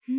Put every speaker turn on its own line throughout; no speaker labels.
धूप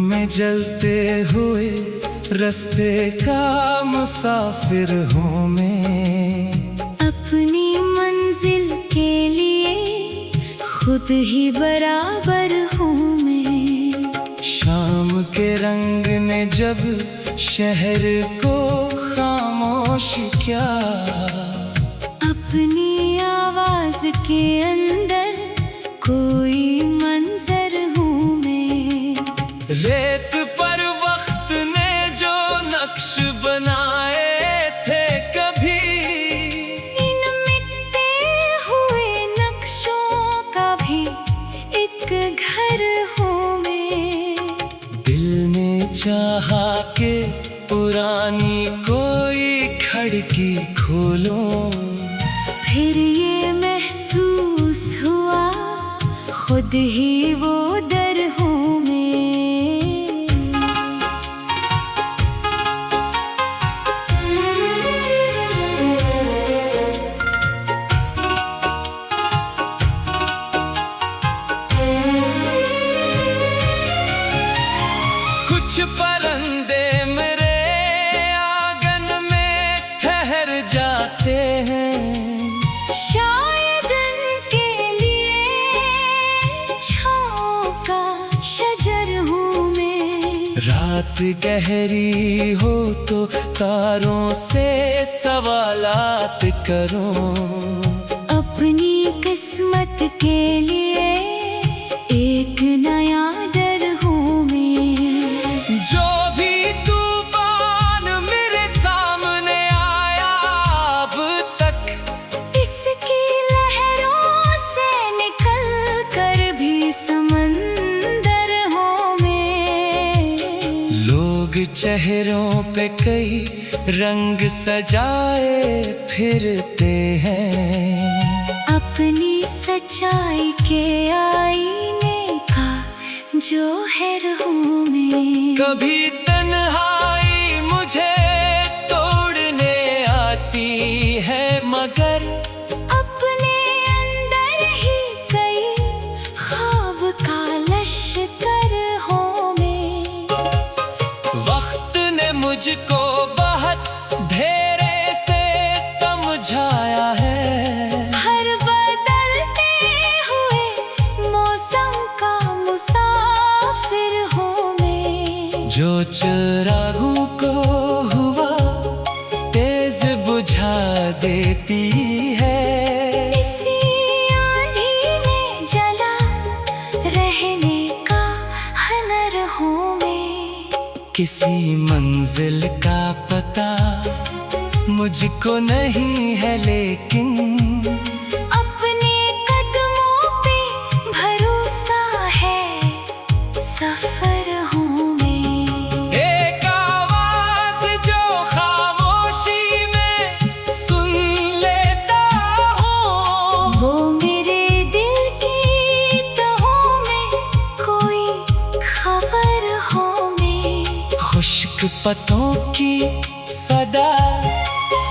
में जलते हुए रास्ते का मुसाफिर हूँ मैं।
अपनी मंजिल के लिए खुद ही बराबर हूँ मैं।
शाम के रंग ने जब शहर को खामोश किया,
अपनी आवाज के अंदर कोई मंजर हूँ मैं।
रेत पर वक्त ने जो नक्श बनाए थे कभी,
इन मिटते हुए नक्शों का भी एक घर हूँ मैं।
दिल ने चाहा कि पुरानी कोई खिड़की खोलूं,
फिर ये महसूस हुआ खुद ही वो डर हूँ मैं।
कुछ परंदे मेरे आंगन में ठहर जाते हैं,
शायद उनके लिए छाँव का शजर हूँ मैं।
रात गहरी हो तो तारों से सवालात करूं,
अपनी किस्मत के लिए एक नया डर हूँ मैं।
जो भी तूफान मेरे सामने आया अब तक,
इसकी लहरों से निकल कर भी समंदर हूँ मैं।
लोग चेहरों पे कई रंग सजाए फिरते हैं,
अपनी सच्चाई के आईने का जोहर हूँ मैं।
कभी तन्हाई मुझे तोड़ने आती है, मगर
अपने अंदर ही कई ख्वाब का लश्कर हूँ मैं।
वक्त ने मुझको बहुत धेरे से समझाया है,
हर बदलते हुए मौसम का मुसाफिर हूँ मैं।
जो चिरागों को हुआ तेज बुझा देती है,
इसी आंधी में जला रहने का हुनर हूँ मैं।
किसी मंजिल का पता मुझको नहीं है, लेकिन
अपने कदमों पे भरोसा है, सफर हूँ मैं।
एक आवाज जो खामोशी में सुन लेता हूँ,
वो मेरे दिल की तहों में कोई खबर हूँ मैं।
खुश्क पत्तों की सदा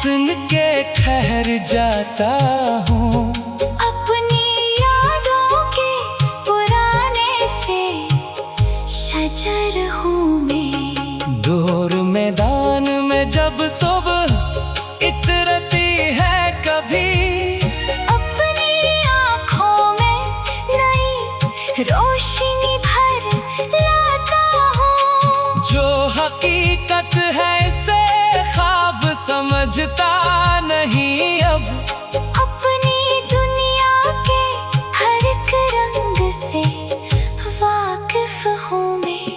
सुन के ठहर जाता हूँ,
अपनी यादों के पुराने से शजर हूँ मैं।
दूर मैदान में जब सुबह इतरती है कभी,
अपनी आँखों में नई रोशनी भर लाता हूँ।
जो हकीकत है इसे ख्वाब समझता नहीं अब,
अपनी दुनिया के हर एक रंग से वाकिफ हूँ मैं।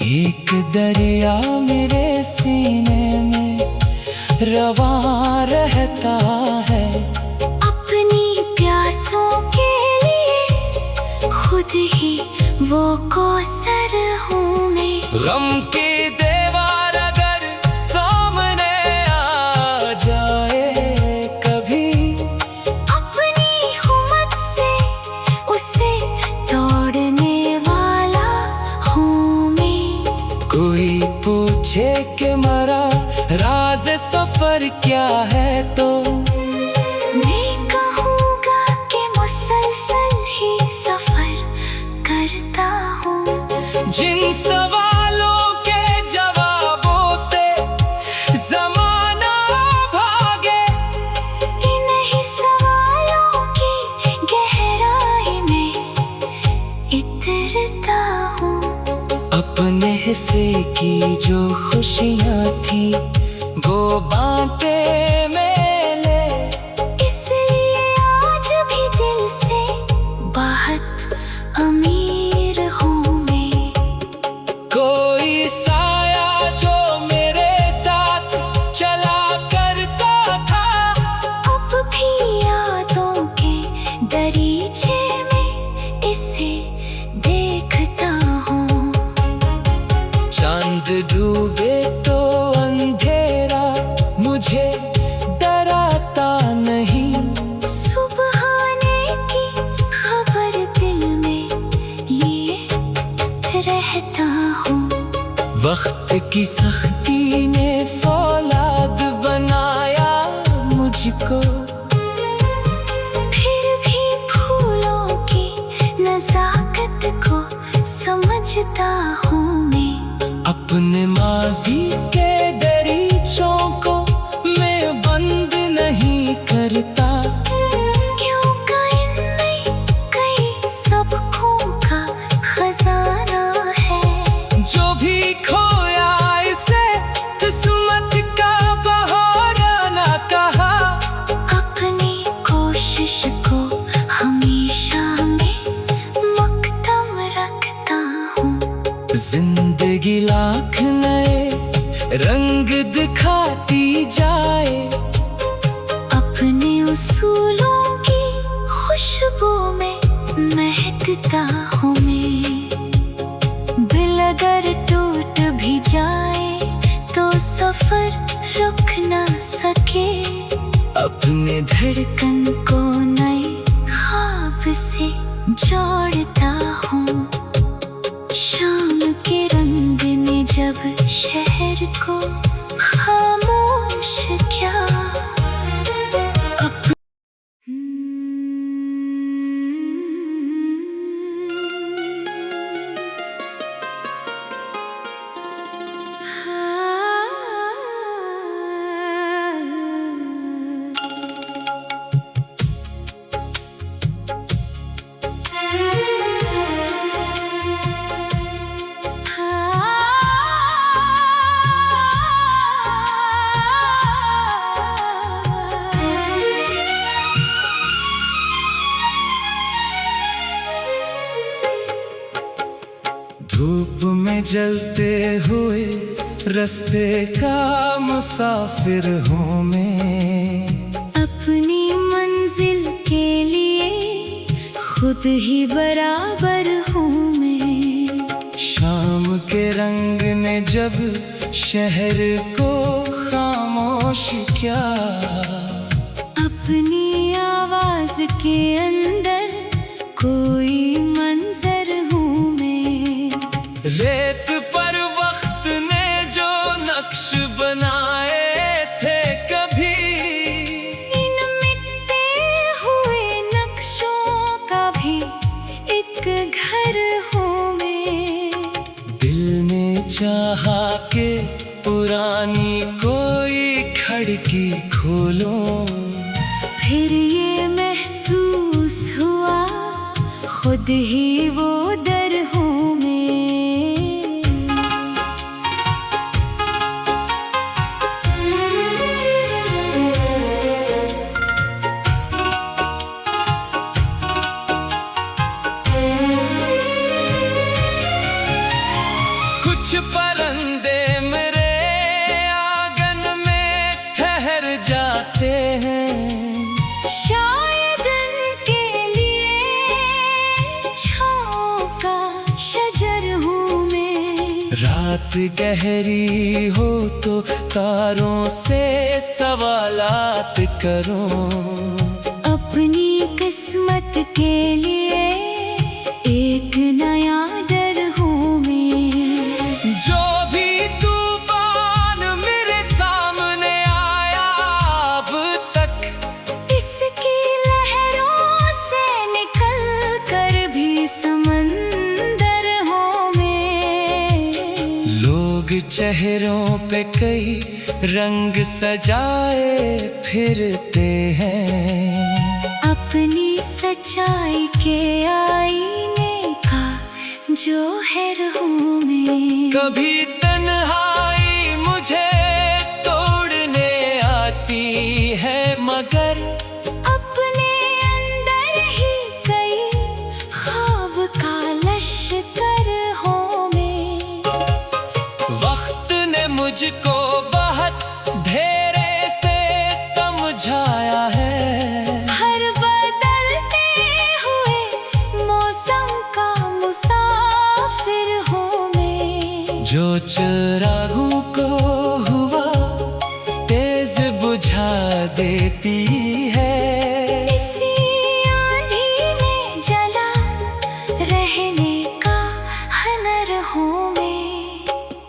एक दरिया मेरे सीने में रवां रहता है,
अपनी
गम की दीवार अगर सामने आ जाए कभी,
अपनी हिम्मत से उसे तोड़ने वाला हूँ मैं।
कोई पूछे कि मरा राज सफर क्या है तो
मैं कहूँगा कि मुसलसल ही सफर करता हूँ।
जिन सवालों के जवाबों से जमाना भागे,
इन्हीं सवालों की गहराई में इतरता हूँ।
अपने हिस्से की जो खुशियाँ थी वो बांटे मेले,
इसलिए आज भी दिल से बहुत अमीर हूँ मैं।
कोई साया जो मेरे साथ चला करता था,
अब भी यादों के दरीचे में इसे देखता हूँ।
चांद डूबे तो अंधेरा मुझे डराता नहीं,
सुबहाने की खबर दिल में लिए रहता हूँ।
वक्त की सख्ती ने फौलाद बनाया मुझको,
फिर भी फूलों की नजाकत को समझता हूँ मैं।
अपने माजी के दरीचों को मैं बंद नहीं करता,
क्योंकि इनमें कई सबकों का खजाना है।
जो भी खोया इसे किस्मत का बहाना कहा,
अपनी कोशिश को हमेशा मैं मकदम रखता हूँ।
जिंदगी लाख नए रंग दिखाती जाए,
अपने उसूलों की खुशबू में महकता हूँ मैं। दिल अगर टूट भी जाए तो सफर रुक ना सके,
अपने
धड़कन को नए ख्वाब से जोड़ता हूँ। शाम के रंग ने जब शहर को खामोश किया,
धूप में जलते हुए रास्ते का मुसाफिर हूँ मैं,
अपनी मंजिल के लिए खुद ही बराबर हूँ मैं।
शाम के रंग ने जब शहर को खामोश किया,
अपनी आवाज के अंदर कोई मंजर हूँ मैं।
रेत पर वक्त ने जो नक्श बनाए थे कभी,
इन मिटते हुए नक्शों का भी एक घर हूँ मैं।
दिल ने चाहा के पुरानी कोई खिड़की खोलो,
फिर ये महसूस हुआ खुद ही वो दर हूँ मैं।
कुछ परिंदे मेरे आंगन में ठहर जाते हैं,
शायद उनके लिए छाँव का शजर हूँ मैं।
रात रात गहरी हो तो तारों से सवालात करूं।
अपनी किस्मत के लिए एक नया डर हूँ मैं।
जो भी तूफान मेरे सामने आया अब तक,
इसकी लहरों से निकल कर भी समंदर हूँ मैं।
लोग चेहरों पे कई रंग सजाए फिरते हैं,
अपनी सच्चाई के आईने का जोहर हूँ मैं।
कभी तन्हाई मुझे तोड़ने आती है, मगर
अपने अंदर ही कई ख्वाब का लश्कर हूँ मैं।
वक्त ने मुझको बहुत धेरे से समझाया है,
हर बदलते हुए मौसम का मुसाफिर हूँ मैं।
जो चिरागों को हुआ तेज बुझा देती है।
इसी आंधी में जला रहने का हुनर हूँ मैं।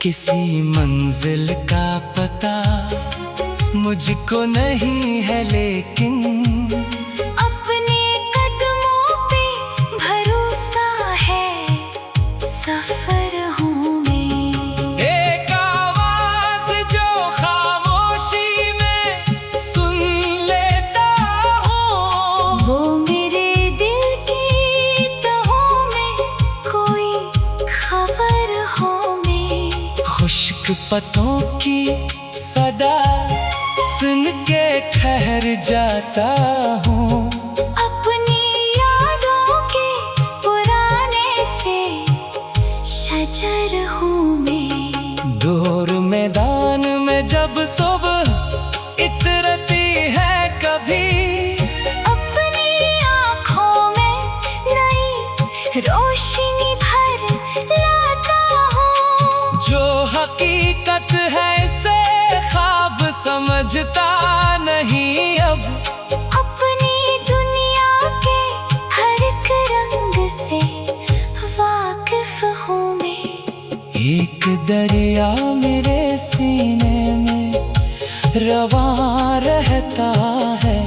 किसी मंजिल का पता मुझको नहीं है, लेकिन
अपने कदमों पे भरोसा है, सफर हूँ मैं।
एक आवाज जो खामोशी में सुन लेता हूँ,
वो मेरे दिल की तहों में कोई खबर हूँ मैं।
खुश्क पत्तों की सदा सुन के ठहर जाता हूँ।
अपनी यादों के पुराने से शजर हूँ मैं।
दूर मैदान में जब सुबह इतरती है कभी,
अपनी आँखों में नई रोशनी भर लाता हूँ।
जो हकीकत है इसे ख्वाब समझता नहीं अब,
अपनी दुनिया के हर एक रंग से वाकिफ हूँ मैं।
एक दरिया मेरे सीने में रवां रहता है,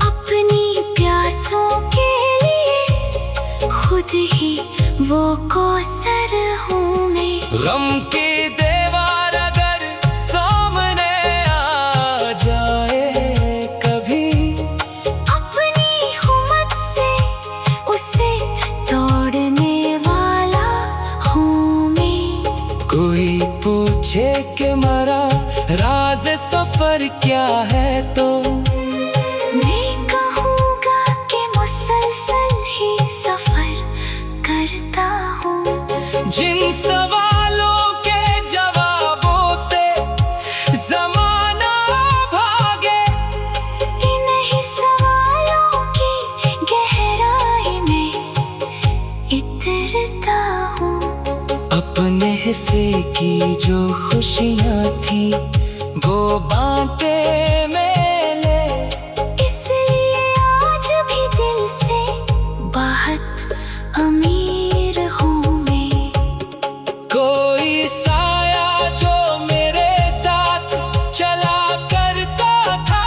अपनी प्यासों के लिए खुद ही वो कौसर हूँ मैं।
गम की दीवार अगर सामने आ जाए कभी,
अपनी हिम्मत से उसे तोड़ने वाला हूँ मैं।
कोई पूछे कि मरा राज सफर क्या है, तो
मैं कहूँगा कि मुसलसल ही सफर करता हूँ।
जिन सवालों के जवाबों से जमाना भागे,
इन्हीं सवालों की गहराई में इतरता हूँ।
अपने हिस्से की जो खुशियाँ थी वो बांटे मेले,
इसलिए आज भी दिल से बहुत अमीर हूँ मैं।
कोई साया जो मेरे साथ चला करता था,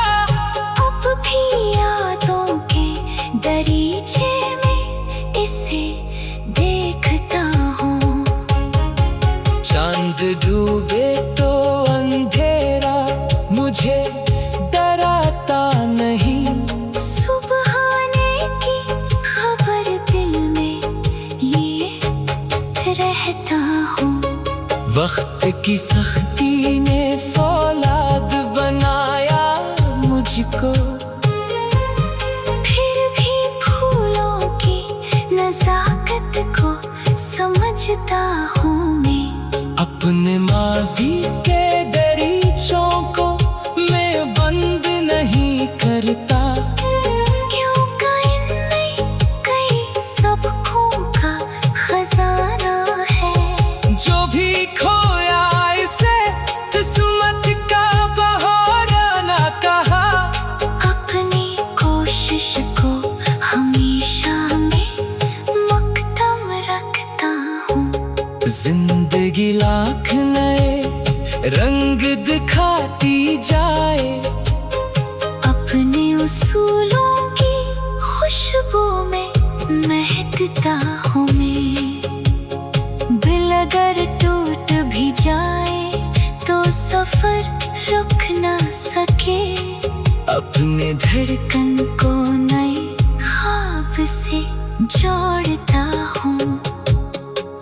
अब भी यादों के दरीचे में इसे देखता हूँ।
चांद डूबे तो अंधेरा मुझे डराता नहीं,
सुबहाने की खबर दिल में लिए रहता हूँ।
वक्त की सख्ती ने फौलाद बनाया मुझको,
फिर भी फूलों की नजाकत को समझता हूँ मैं।
अपने माजी के दरीचों को मैं बंद नहीं करता,
क्योंकि इनमें कई सबकों का खजाना है।
जो भी खोया
ख्वाहिश को हमेशा में मकदम रखता हूँ।
जिंदगी लाख नए रंग दिखाती जाए,
अपने उसूलों की खुशबू में महकता हूँ मैं। दिल अगर टूट भी जाए तो सफर रुक ना सके,
अपने
धड़कन को नए ख्वाब से जोड़ता हूँ।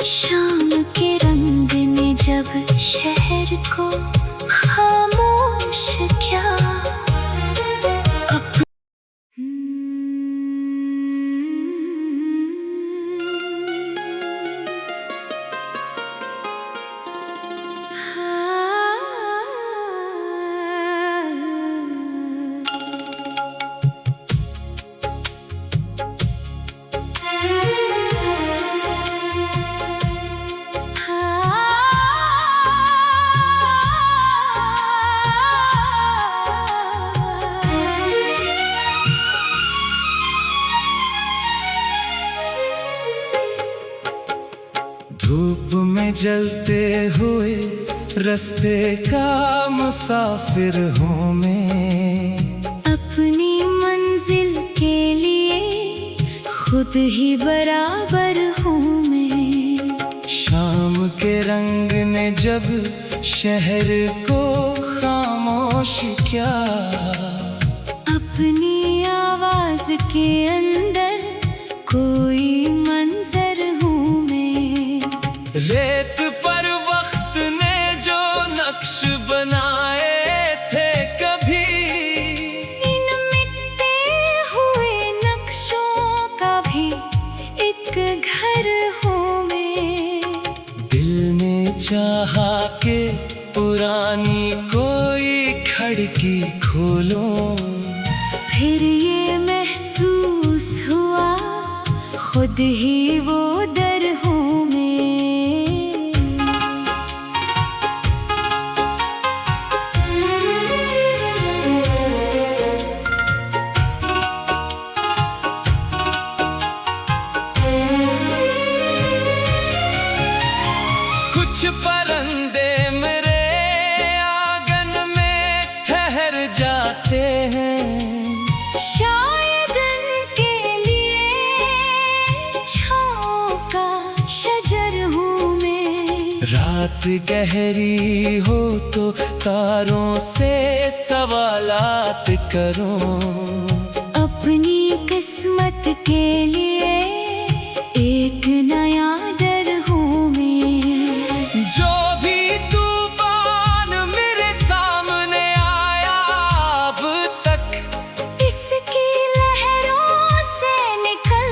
शाम के रंग ने जब शहर को खामोश किया,
धूप में जलते हुए रास्ते का मुसाफिर हूँ मैं।
अपनी मंजिल के लिए खुद ही बराबर हूँ मैं।
शाम के रंग ने जब शहर को खामोश किया,
अपनी आवाज के अंदर कोई मंजर हूँ मैं।
रेत पर वक्त ने जो नक्श बनाए थे कभी,
इन मिटते हुए नक्शों का भी एक घर हूँ मैं।
दिल ने चाहा कि पुरानी कोई खिड़की खोलो,
फिर ये महसूस हुआ खुद ही वो दर हूँ मैं।
कुछ परिंदे मेरे आंगन में ठहर जाते हैं,
शायद उनके लिए छाँव का शजर हूँ मैं।
रात गहरी हो तो तारों से सवालात करो,
अपनी किस्मत के लिए एक नया डर हूँ मैं।
जो भी तूफान मेरे सामने आया अब तक,
इसकी लहरों से निकल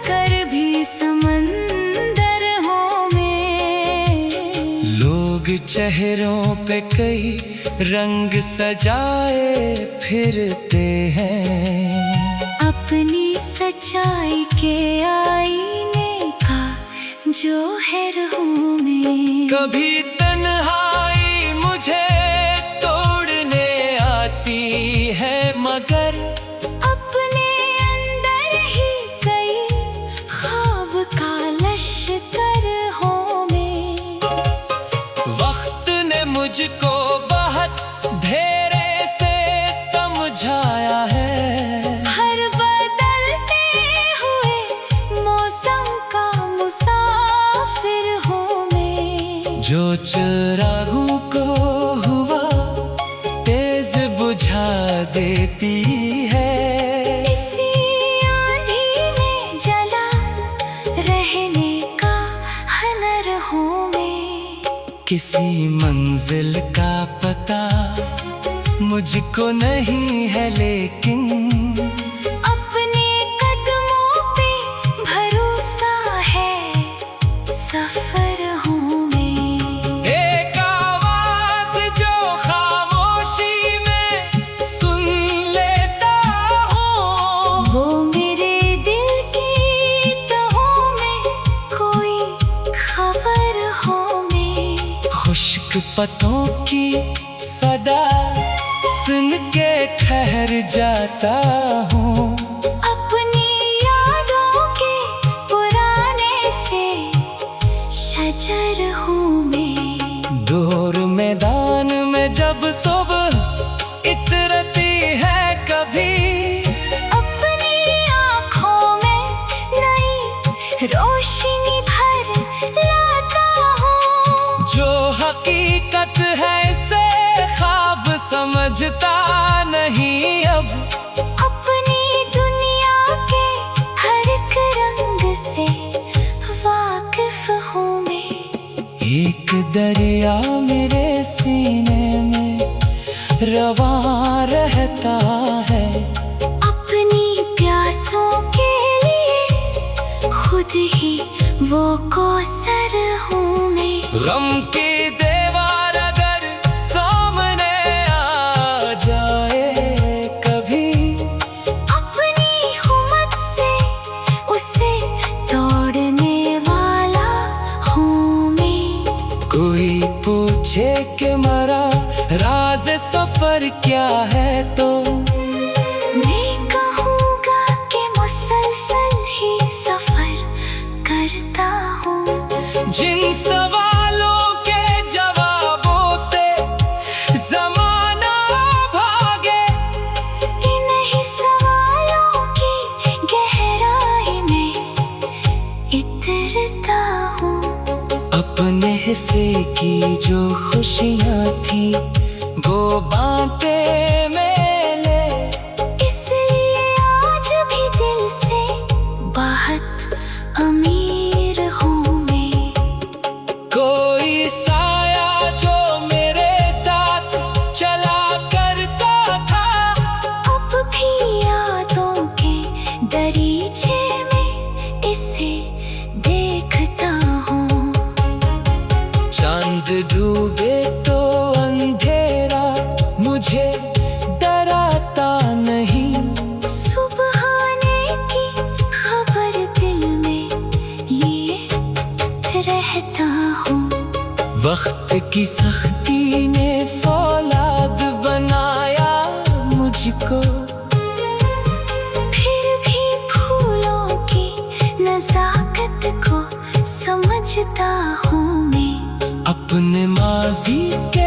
कर भी समंदर हूँ मैं।
लोग चेहरों पे कई रंग सजाए फिरते हैं,
अपनी सच्चाई के आईने का जोहर हूँ मैं।
कभी तन्हाई मुझे तोड़ने आती है, मगर
अपने अंदर ही कई ख्वाब का लश्कर हूँ मैं।
वक्त ने मुझको बहुत धेरे से समझाया है,
हर बदलते हुए मौसम का मुसाफिर हूँ मैं।
जो चिरागों को हुआ तेज बुझा देती है,
इसी आंधी में जला रहने का हनर हूँ मैं।
किसी मंजिल का पता मुझको नहीं है, लेकिन
अपने कदमों पे भरोसा है, सफर हूँ मैं।
एक आवाज जो खामोशी में सुन लेता हूँ,
वो मेरे दिल की तहों में कोई खबर हूँ मैं।
खुश्क पत्तों की सदा सुन के ठहर जाता हूँ, समझता नहीं अब।
अपनी दुनिया के हर एक रंग से वाकिफ हूँ मैं।
एक दरिया मेरे सीने में रवा रहता है।
अपनी प्यासों के लिए खुद ही वो कौसर हूँ मैं।
गम की दीवार अगर सामने आ जाए कभी,
अपनी हिम्मत से उसे तोड़ने वाला हूँ मैं।
कोई पूछे कि मरा राज सफर क्या है तो
मैं कहूँगा कि मुसलसल ही सफर करता हूँ।
जिन सवालों के जवाबों से जमाना भागे,
इन्हीं सवालों की गहराई में इतरता हूँ।
अपने हिस्से की जो खुशियाँ थी वो बांटे मेले,
इसलिए आज भी दिल से बहुत अमीर हूँ मैं।
कोई साया जो मेरे साथ चला करता था,
अब भी यादों के दरीचे में इसे देखता हूँ।
चांद डूबे तो अंधेरा मुझे डराता नहीं।
सुबहाने की खबर दिल में लिए रहता हूँ।
वक्त की सख्ती ने फौलाद बनाया मुझको,
फिर भी फूलों की नजाकत को समझता हूँ मैं।
अपने माजी के